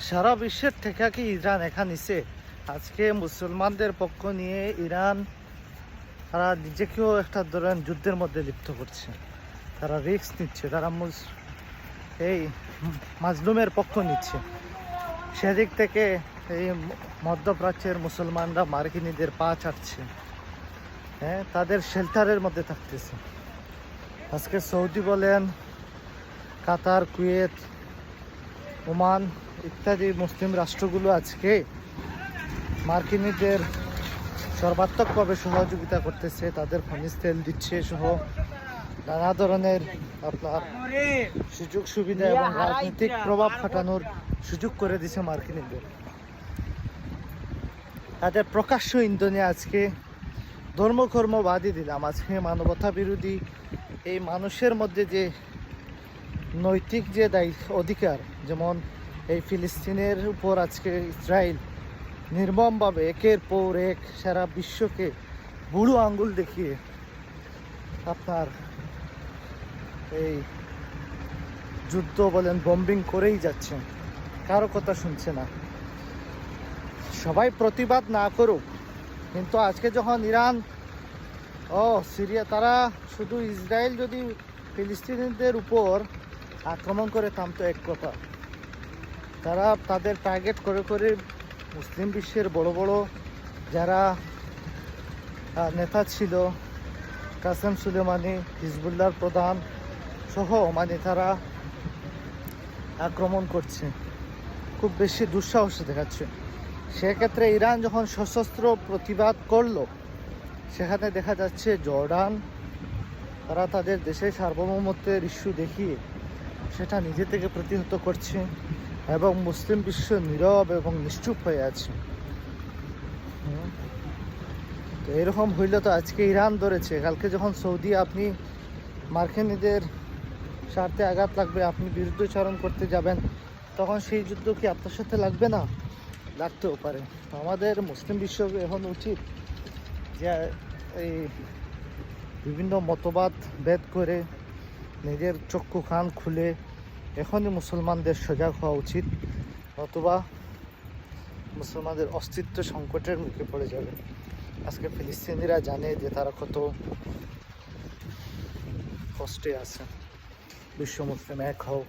সারা বিশ্বের থেকে কি ইরান একা নিছে? আজকে মুসলমানদের পক্ষ নিয়ে ইরান তারা নিজেকেও একটা ধরেন যুদ্ধের মধ্যে লিপ্ত করছে। তারা রিস্ক নিচ্ছে, তারা এই মাজলুমের পক্ষ নিচ্ছে। সেদিক থেকে এই মধ্যপ্রাচ্যের মুসলমানরা মার্কিনীদের পা চাটছে, হ্যাঁ, তাদের শেল্টারের মধ্যে থাকতেছে। আজকে সৌদি বলেন, কাতার, কুয়েত, ওমান ইত্যাদি মুসলিম রাষ্ট্রগুলো আজকে মার্কিনীদের সর্বাত্মকভাবে সহযোগিতা করতেছে, তাদের খনিজ তেল দিচ্ছে সহ নানা ধরনের আপনার সুযোগ সুবিধা এবং রাজনৈতিক প্রভাব খাটানোর সুযোগ করে দিছে মার্কিনীদের। তাদের প্রকাশ্য ইন্ধনে আজকে ধর্মকর্ম বাদই দিলাম, আজকে মানবতা বিরোধী এই মানুষের মধ্যে যে নৈতিক যে অধিকার, যেমন এই ফিলিস্তিনের উপর আজকে ইসরায়েল নির্মমভাবে একের পর এক সারা বিশ্বকে বুড়ো আঙ্গুল দেখিয়ে আপনার এই যুদ্ধ বলেন বম্বিং করেই যাচ্ছেন, কারো কথা শুনছে না। সবাই প্রতিবাদ না করুক, কিন্তু আজকে যখন ইরান সিরিয়া, তারা শুধু ইসরায়েল যদি ফিলিস্তিনিদের উপর আক্রমণ করে থামতো এক কথা, তারা তাদের টার্গেট করে করে মুসলিম বিশ্বের বড় বড় যারা নেতা ছিল, কাসেম সুলেমানি, হিজবুল্লাহর প্রধান সহ, তারা আক্রমণ করছে, খুব বেশি দুঃসাহস দেখাচ্ছে। সেক্ষেত্রে ইরান যখন সশস্ত্র প্রতিবাদ করলো, সেখানে দেখা যাচ্ছে জর্ডান তারা তাদের দেশের সার্বভৌমত্বের ইস্যু দেখিয়ে সেটা নিজে থেকে প্রতিহত করছে এবং মুসলিম বিশ্ব নীরব এবং নিশ্চুপ হয়ে আছে। তো এরকম হইলে তো আজকে ইরান ধরেছে, কালকে যখন সৌদি আপনি মার্কিনীদের স্বার্থে আঘাত লাগবে, আপনি বিরুদ্ধচারণ করতে যাবেন, তখন সেই যুদ্ধ কি আপনার সাথে লাগবে না? লাগতেও পারে। আমাদের মুসলিম বিশ্ব এখন উচিত যে এই বিভিন্ন মতবাদ ভেদ করে নিজের চক্ষু কান খুলে এখনই মুসলমানদের সজাগ হওয়া উচিত, অথবা মুসলমানদের অস্তিত্ব সংকটের মুখে পড়ে যাবে। আজকে ফিলিস্তিনিরা জানে যে তারা কত কষ্টে আছে। বিশ্ব মুসলিম এক হও।